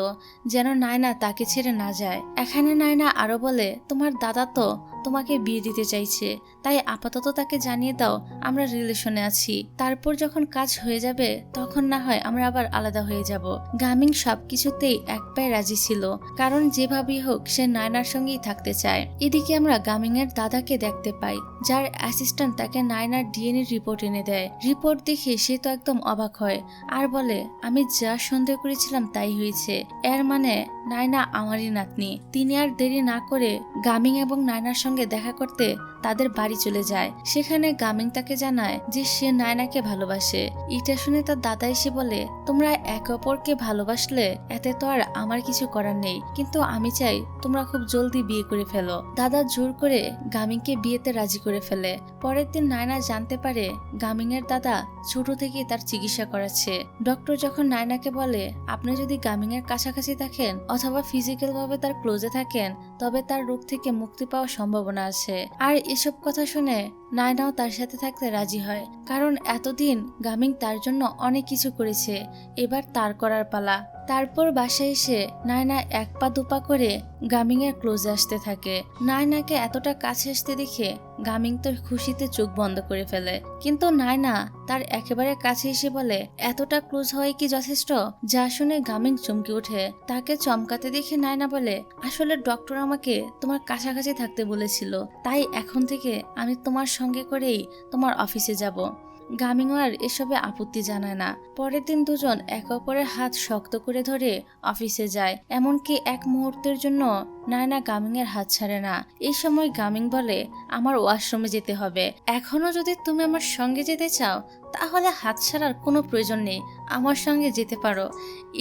যেন নায়না তাকে ছেড়ে না যায়। এখানে নায়না আরো বলে, তোমার দাদা তো তোমাকে বিয়ে দিতে চাইছে, তাই আপাতত তাকে জানিয়ে দাও আমরা রিলেশনে আছি। তারপর যখন কাজ হয়ে যাবে তখন না হয় আমরা আবার আলাদা হয়ে যাব। গামিং সবকিছুতেই এক পায়ে রাজি ছিল, কারণ যেভাবেই হোক সে নায়নার সঙ্গেই থাকতে চায়। এদিকে আমরা গামিং এর দাদাকে দেখতে পাই, যার অ্যাসিস্ট্যান্ট তাকে নায়নার ডিএনএ রিপোর্ট এনে দেয়। রিপোর্ট দেখে সে তো একদম অবাক হয় আর বলে, আমি যা সন্দেহ করেছিলাম তাই হয়েছে, এর মানে নায়না আমারই নাতনি। তিনি আর দেরি না করে গামিং এবং নায়নার সঙ্গে দেখা করতে তাদের বাড়ি চলে যায়। সেখানে গামিং তাকে জানায় যে সে নায়নাকে ভালোবাসে। এটা শুনে তার দাদা এসে বলে, তোমরা একে অপরকে ভালোবাসলে এতে তো আর আমার কিছু করার নেই, কিন্তু আমি চাই তোমরা খুব জলদি বিয়ে করে ফেলো। দাদা জোর করে গামিংকে বিয়েতে রাজি করে ফেলে। পরের দিন নায়না জানতে পারে গামিং এর দাদা ছোট থেকেই তার চিকিৎসা করাচ্ছে। ডক্টর যখন নায়নাকে বলে, আপনি যদি গামিং এর কাছাকাছি থাকেন অথবা ফিজিক্যাল ভাবে তার ক্লোজে থাকেন তবে তার রোগ থেকে মুক্তি পাওয়ার সম্ভাবনা আছে। আর এসব কথা শুনে নায়নাও তার সাথে থাকতে রাজি হয়, কারণ এতদিন গামিং তার জন্য অনেক কিছু করেছে, এবার তার করার পালা। তারপর বাসায় এসে নায়না এক পা দুপা করে গামিং এর ক্লোজে আসতে থাকে। নায়নাকে এতটা কাছে আসতে দেখে গামিং তো খুশিতে চোখ বন্ধ করে ফেলে, কিন্তু নায়না তার একেবারে কাছে এসে বলে, এতটা ক্লোজ হয় কি যথেষ্ট? যা শুনে গামিং চমকে ওঠে। তাকে চমকাতে দেখে নায়না বলে, আসলে ডক্টর আমাকে তোমার কাছাকাছি থাকতে বলেছিল, তাই এখন থেকে আমি তোমার সঙ্গে করেই তোমার অফিসে যাব। গামিং আর এসবে আপত্তি জানায় না। পরের দিন দুজন একে অপরের হাত শক্ত করে ধরে অফিসে যায়। এমনকি এক মুহূর্তের জন্য নায়না গামিং এর হাত ছাড়ে না। এই সময় গামিং বলে, আমার ওয়াশরুমে যেতে হবে, এখনো যদি তুমি আমার সঙ্গে যেতে চাও তাহলে হাত ছাড়ার কোনো প্রয়োজন নেই, আমার সঙ্গে যেতে পারো।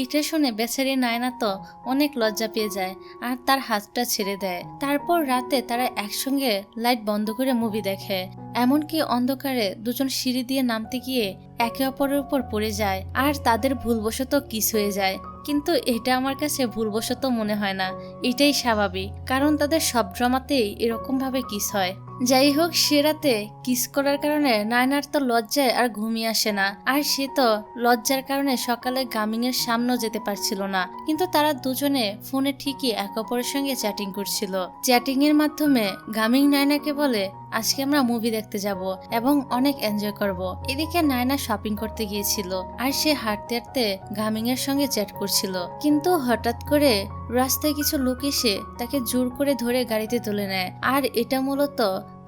এটা শুনে বেচারি নায়না তো অনেক লজ্জা পেয়ে যায় আর তার হাতটা ছেড়ে দেয়। তারপর রাতে তারা একসঙ্গে লাইট বন্ধ করে মুভি দেখে। এমনকি অন্ধকারে দুজন সিঁড়ি দিয়ে নামতে গিয়ে একে অপরের উপর পড়ে যায় আর তাদের ভুলবশত কিস হয়ে যায়। কিন্তু এটা আমার কাছে ভুলবশত মনে হয় না, এটাই স্বাভাবিক, কারণ তাদের সব ড্রামাতেই এরকম ভাবে কিস হয়। যাই হোক, সে রাতে কিস করার কারণে নায়নার তো লজ্জায় আর ঘুমিয়ে আসে না, আর সে তো লজ্জার কারণে সকালে গামিং এর সামনেও যেতে পারছিল না। কিন্তু তারা দুজনে ফোনে ঠিকই এক অপরের সঙ্গে চ্যাটিং করছিল। চ্যাটিং এর মাধ্যমে গামিং নায়নাকে বলে, আজকে আমরা মুভি দেখতে যাব এবং অনেক এনজয় করব। এদিকে নায়না শপিং করতে গিয়েছিল আর সে হাঁটতে হাঁটতে গামিং এর সঙ্গে চ্যাট করছিল, কিন্তু হঠাৎ করে রাস্তায় কিছু লোক এসে তাকে জোর করে ধরে গাড়িতে তুলে নেয়। আর এটা মূলত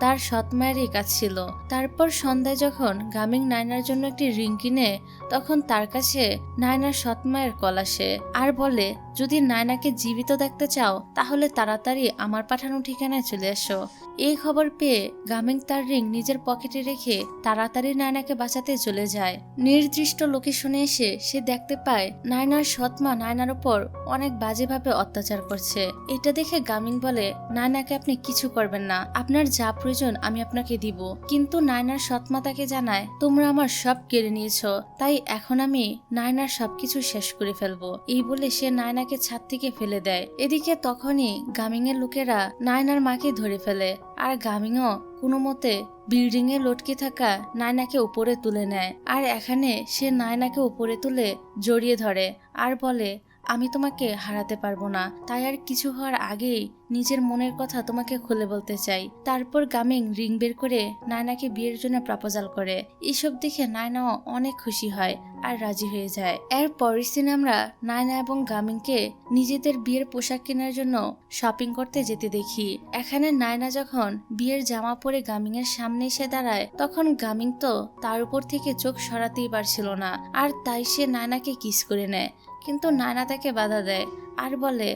তার সৎ মায়েরই কাজ ছিল। তারপর সন্ধ্যায় যখন গামিং নায়নার জন্য একটি রিং কিনে, তখন তার কাছে নায়নার সৎ মায়ের কল আসে আর বলে, যদি নায়নাকে জীবিত দেখতে চাও তাহলে তাড়াতাড়ি আমার পাঠানো ঠিকানায় চলে এসো। এই খবর পেয়ে গামিং তার রিং নিজের পকেটে রেখে তাড়াতাড়ি নায়নাকে বাঁচাতে চলে যায়। নির্দিষ্ট লোকেশনে এসে সে দেখতে পায় নায়নার সৎ মা নায়নার উপর অনেক বাজেভাবে অত্যাচার করছে। এটা দেখে গামিং বলে, নায়নাকে আপনি কিছু করবেন না, আপনার যা প্রয়োজন আমি আপনাকে দিব। কিন্তু নায়নার সৎ মা তাকে জানায়, তোমরা আমার সব কেড়ে নিয়েছো, তাই এখন আমি নায়নার সবকিছু শেষ করে ফেলবো। এই বলে সে নায়নাকে ছাদ থেকে ফেলে দেয়। এদিকে তখনই গামিং এর লোকেরা নায়নার মাকে ধরে ফেলে আর গামিংও কোনো মতে বিল্ডিং এ লটকে থাকা নায়নাকে উপরে তুলে নেয়। আর এখানে সে নায়নাকে উপরে তুলে জড়িয়ে ধরে আর বলে, আমি তোমাকে হারাতে পারবো না, তাই আর কিছু হওয়ার আগেই নিজের মনের কথা তোমাকে খুলে বলতে চাই। তারপর গামিং রিং বের করে নায়নাকে বিয়ের জন্য প্রপোজাল করে। এসব দেখে নায়নাও অনেক খুশি হয় আর রাজি হয়ে যায়। এর পরের দিন আমরা নায়না এবং গামিংকে নিজেদের বিয়ের পোশাক কেনার জন্য শপিং করতে যেতে দেখি। এখানে নায়না যখন বিয়ের জামা পরে গামিং এর সামনে এসে দাঁড়ায়, তখন গামিং তো তার উপর থেকে চোখ সরাতেই পারছিল না, আর তাই সে নায়নাকে কিস করে নেয়। কিন্তু নায়না তাকে বাধা দেয় আর বলে,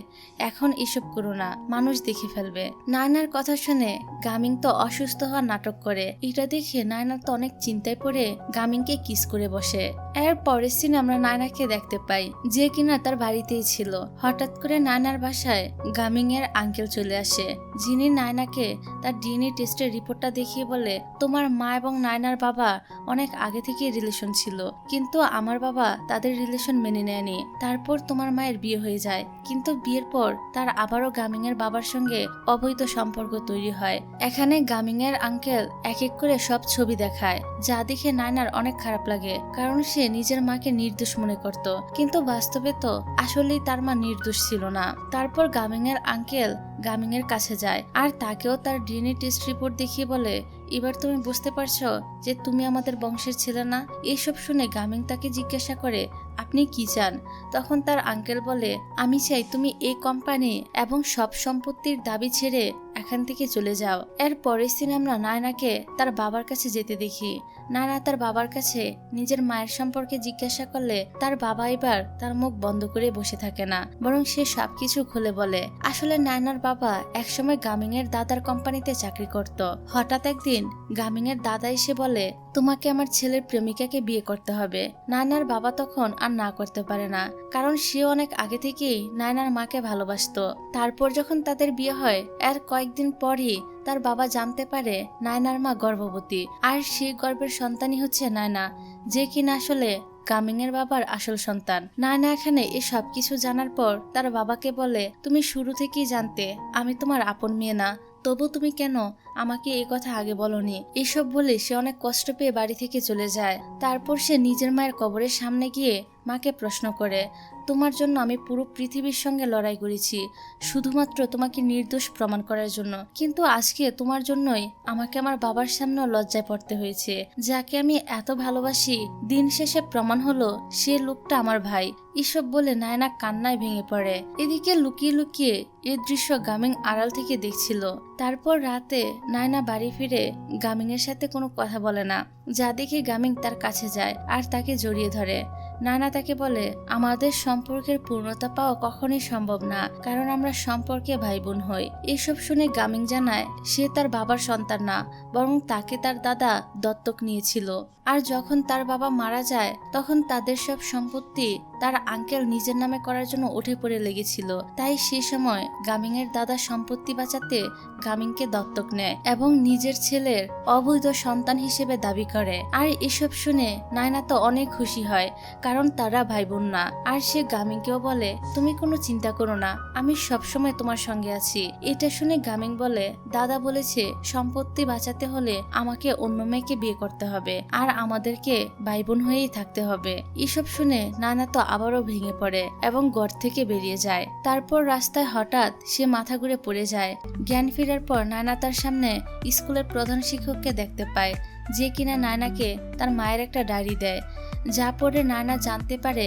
এখন এসব করো না, মানুষ দেখে ফেলবে। নায়নার কথা শুনে গামিং তো অসুস্থ হওয়ার নাটক করে। এটা দেখে নায়না তো অনেক চিন্তায় পড়ে গামিংকে কিস করে বসে। এর পরের দিন আমরা নায়নাকে দেখতে পাই, যে কিনা তার বাড়িতেই ছিল। হঠাৎ করে নায়নার বাসায় গামিং এর আঙ্কেল চলে আসে, যিনি নায়নাকে তার ডিএনএ টেস্টের রিপোর্টটা দেখিয়ে বলে, তোমার মা এবং নায়নার বাবা অনেক আগে থেকে রিলেশন ছিল, কিন্তু আমার বাবা তাদের রিলেশন মেনে নেয়নি। তারপর তোমার মায়ের বিয়ে হয়ে যায়, কিন্তু বিয়ের পর তার আবারও গামিং এর বাবার সঙ্গে অবৈধ সম্পর্ক তৈরি হয়। এখানে গামিং এর আঙ্কেল এক এক করে সব ছবি দেখায়, যা দেখে নায়নার অনেক খারাপ লাগে, কারণ সে নিজের মাকে নির্দোষ মনে করত, কিন্তু বাস্তবে তো আসলেই তার মা নির্দোষ ছিল না। তারপর গামিং এর আঙ্কেল গামিং এর কাছে যায় আর তাকেও তার ডিএনএ টেস্ট রিপোর্ট দেখিয়ে বলে, এবার তুমি বুঝতে পারছো যে তুমি আমাদের বংশের ছিলে না। এসব শুনে গামিং তাকে জিজ্ঞাসা করে, আপনি কি চান? তখন তার আঙ্কেল বলে, আমি চাই তুমি এই কোম্পানি এবং সব সম্পত্তির দাবি ছেড়ে এখান থেকে চলে যাও। এর পরের সিনে আমরা নায়নাকে তার বাবার কাছে যেতে দেখি। নায়না তার বাবার কাছে নিজের মায়ের সম্পর্কে জিজ্ঞাসা করলে তার বাবা এবার তার মুখ বন্ধ করে বসে থাকে না, বরং সে সবকিছু খুলে বলে। আসলে নায়নার বাবা একসময় গামিং এর দাদার কোম্পানিতে চাকরি করত। হঠাৎ একদিন গামিং এর দাদা এসে বলে, তোমাকে আমার ছেলের প্রেমিকাকে বিয়ে করতে হবে। নায়নার বাবা তখন আর না করতে পারে না, কারণ সে অনেক আগে থেকেই নায়নার মাকে ভালোবাসতো। তারপর যখন তাদের বিয়ে হয়, এর কয়েকদিন পরই তার বাবা জানতে পারে নায়নার মা গর্ভবতী, আর সেই গর্ভের সন্তানই হচ্ছে নায়না, যে কিনা আসলে গামিং এর বাবার আসল সন্তান। নায়না এখানে এই সবকিছু জানার পর তার বাবাকে বলে, তুমি শুরু থেকেই জানতে আমি তোমার আপন মেয়ে না, তবু তুমি কেন আমাকে এই কথা আগে বলনি? এসব বলে সে অনেক কষ্ট পেয়ে বাড়ি থেকে চলে যায়। তারপর সে নিজের মায়ের কবরের সামনে গিয়ে মাকে প্রশ্ন করে, তোমার জন্য আমি পুরো পৃথিবীর সঙ্গে লড়াই করেছি, শুধুমাত্র তোমাকে নির্দোষ প্রমাণ করার জন্য, কিন্তু আজকে তোমার জন্যই আমাকে আমার বাবার সামনেও লজ্জায় পড়তে হয়েছে। যাকে আমি এত ভালোবাসি, দিন শেষে প্রমাণ হলো সে লোকটা আমার ভাই। এসব বলে নায়না কান্নায় ভেঙে পড়ে। এদিকে লুকিয়ে লুকিয়ে এই দৃশ্য গামিং আড়াল থেকে দেখছিল। তারপর রাতে নায়না বাড়ি ফিরে গামিং এর সাথে কোনো কথা বলে না, যা দেখে গামিং তার কাছে যায় আর তাকে জড়িয়ে ধরে। নায়না তাকে বলে, আমাদের সম্পর্কের পূর্ণতা পাওয়া কখনোই সম্ভব না, কারণ আমরা সম্পর্কে ভাই বোন হই। এসব শুনে গামিং জানায় সে তার বাবার সন্তান না, বরং তাকে তার দাদা দত্তক নিয়েছিল। আর যখন তার বাবা মারা যায়, তখন তাদের সব সম্পত্তি তার আঙ্কেল নিজের নামে করার জন্য উঠে পড়ে লেগেছিল। তাই সে সময় গামিং এর দাদা সম্পত্তি বাঁচাতে গামিংকে দত্তক নেয় এবং নিজের ছেলের অবৈধ সন্তান হিসেবে দাবি করে। আর এসব শুনে নায়না তো অনেক খুশি হয়, কারণ তারা ভাই বোন না। আর সে গামিংকেও বলে, তুমি কোনো চিন্তা করো না, আমি সবসময় তোমার সঙ্গে আছি। এটা শুনে গামিং বলে, দাদা বলেছে সম্পত্তি বাঁচাতে হলে আমাকে অন্য মেয়েকে বিয়ে করতে হবে, আর আমাদেরকে ভাই বোন হয়েই থাকতে হবে। এসব শুনে নায়না তো আবারও ভেঙে পড়ে এবং ঘর থেকে বেরিয়ে যায়। তারপর রাস্তায় হঠাৎ সে মাথা ঘুরে পড়ে যায়। জ্ঞান ফেরার পর নায়না তার সামনে স্কুলের প্রধান শিক্ষককে দেখতে পায়, যে কিনা নায়নাকে তার মায়ের একটা ডায়েরি দেয়, যা পড়ে নায়না জানতে পারে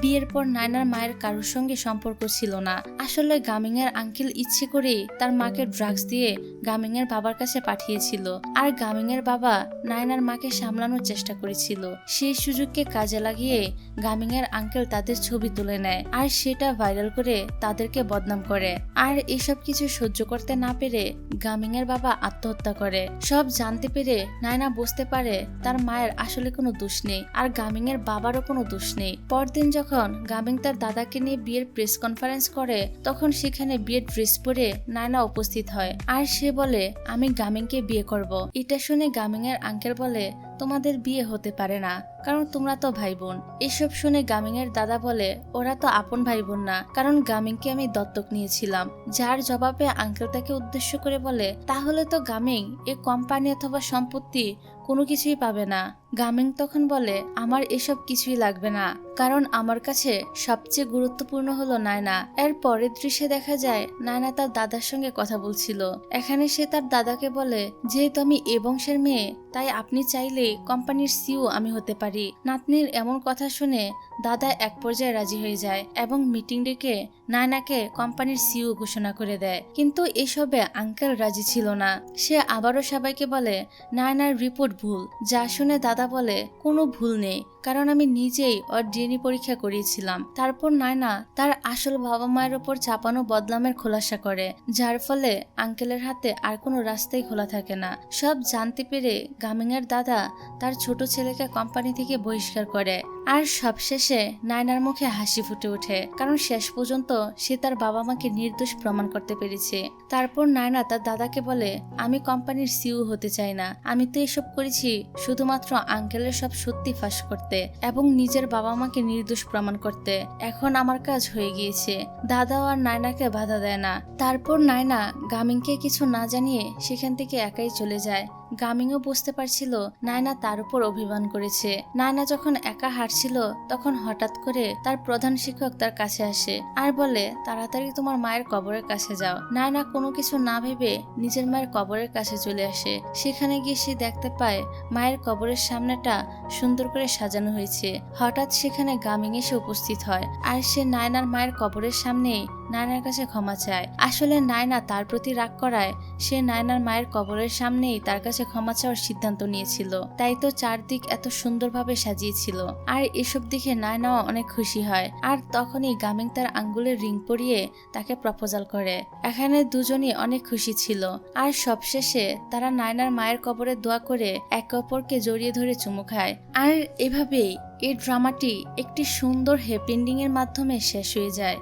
বিয়ের পর নায়নার মায়ের কারোর সঙ্গে সম্পর্ক ছিল না। আসলে গামিং এর আঙ্কেল ইচ্ছে করেই তার মাকে ড্রাগস দিয়ে গামিং এর বাবার কাছে পাঠিয়েছিল, আর গামিং এর বাবা নায়নার মাকে সামলানোর চেষ্টা করেছিল। সেই সুযোগকে কাজে লাগিয়ে গামিং এর আঙ্কেল তাদের ছবি তুলে নেয় আর সেটা ভাইরাল করে তাদেরকে বদনাম করে। আর এসব কিছু সহ্য করতে না পেরে গামিং এর বাবা আত্মহত্যা করে। সব জানতে পেরে নায়না বুঝতে পারে তার মায়ের আসলে কোনো দোষ নেই, আর গামিং এর বাবারও কোনো দোষ নেই। পরদিন যখন গামিং তার দাদাকে নিয়ে বিয়ের প্রেস কনফারেন্স করে, তখন সেখানে বিয়ের ড্রেস পরে নায়না উপস্থিত হয় আর সে বলে, আমি গামিংকে বিয়ে করব। এটা শুনে গামিং এর আঙ্কেল বলে, তোমাদের বিয়ে হতে পারে না, কারণ তোমরা তো ভাই বোন। এসব শুনে গামিং এর দাদা বলে, ওরা তো আপন ভাই বোন না, কারণ গামিংকে আমি দত্তক নিয়েছিলাম। যার জবাবে আঙ্কেল তাকে উদ্দেশ্য করে বলে, তাহলে তো গামিং এই কোম্পানি অথবা সম্পত্তি কোনো কিছুই পাবে না। গামিং তখন বলে, আমার এসব কিছুই লাগবে না, কারণ আমার কাছে সবচেয়ে গুরুত্বপূর্ণ হলো নায়না। এর পরের দৃশ্যে দেখা যায় নায়না তার দাদার সঙ্গে কথা বলছিল। এখানে সে তার দাদাকে বলে, যেহেতু আমি এ বংশের মেয়ে, তাই আপনি চাইলে কোম্পানির সিইও আমি হতে পারি। নাতনির এমন কথা শুনে দাদা এক পর্যায়ে রাজি হয়ে যায় এবং মিটিং ডেকে নায়নাকে কোম্পানির সিইও ঘোষণা করে দেয়। কিন্তু এসবে আঙ্কেল রাজি ছিল না। সে আবারও সবাইকে বলে, নায়নার রিপোর্ট ভুল। যা শুনে দাদা বলে, কোনো ভুল নেই, কারণ আমি নিজেই ওর ডিএনএ পরীক্ষা করিয়েছিলাম। তারপর নায়না তার আসল বাবা মায়ের ওপর চাপানো বদনামের খোলাসা করে, যার ফলে আঙ্কেলের হাতে আর কোনো রাস্তাই খোলা থাকে না। সব জানতে পেরে গামিং এর দাদা তার ছোট ছেলেকে কোম্পানি থেকে বহিষ্কার করে। আর সবশেষে নায়নার মুখে হাসি ফুটে ওঠে, কারণ শেষ পর্যন্ত সে তার বাবা মাকে নির্দোষ প্রমাণ করতে পেরেছে। তারপর নায়না তার দাদাকে বলে, আমি কোম্পানির সিইও হতে চাই না, আমি তো এসব করেছি শুধুমাত্র আঙ্কেলের সব সত্যি ফাঁস করতে এবং নিজের বাবা মাকে নির্দোষ প্রমাণ করতে। এখন আমার কাজ হয়ে গিয়েছে। দাদাও আর নায়নাকে বাধা দেয় না। তারপর নায়না গামিংকে কিছু না জানিয়ে সেখান থেকে একাই চলে যায়। গামিংও বুঝতে পারছিল নায়না তার উপর অভিমান করেছে। নায়না যখন একা হাঁটছিল তখন হঠাৎ করে তার প্রধান শিক্ষক তার কাছে আসে আর বলে, তাড়াতাড়ি তোমার মায়ের কবরের কাছে যাও। নায়না কোনো কিছু না ভেবে নিজের মায়ের কবরের কাছে চলে আসে। সেখানে গিয়ে সে দেখতে পায় মায়ের কবরের সামনেটা সুন্দর করে সাজানো হয়েছে। হঠাৎ সেখানে গামিং এসে উপস্থিত হয় আর সে নায়নার মায়ের কবরের সামনে নায়নার কাছে ক্ষমা চায়। আসলে নায়না তার প্রতি রাগ করায় সে নায়নার মায়ের কবরের সামনেই তার কাছে ক্ষমা চাওয়ার সিদ্ধান্ত নিয়েছিল। তাই তো চারদিক এত সুন্দরভাবে সাজিয়েছিল। আর এসব দেখে নায়নাও অনেক খুশি হয়। আর তখনই গামিং তার আঙ্গুলের রিং পরিয়ে তাকে প্রপোজাল করে। এখানে দুজনই অনেক খুশি ছিল। আর সবশেষে তারা নায়নার মায়ের কবরে দোয়া করে একে অপরকে জড়িয়ে ধরে চুমু খায়। আর এভাবেই এই ড্রামাটি একটি সুন্দর হ্যাপি এন্ডিং এর মাধ্যমে শেষ হয়ে যায়।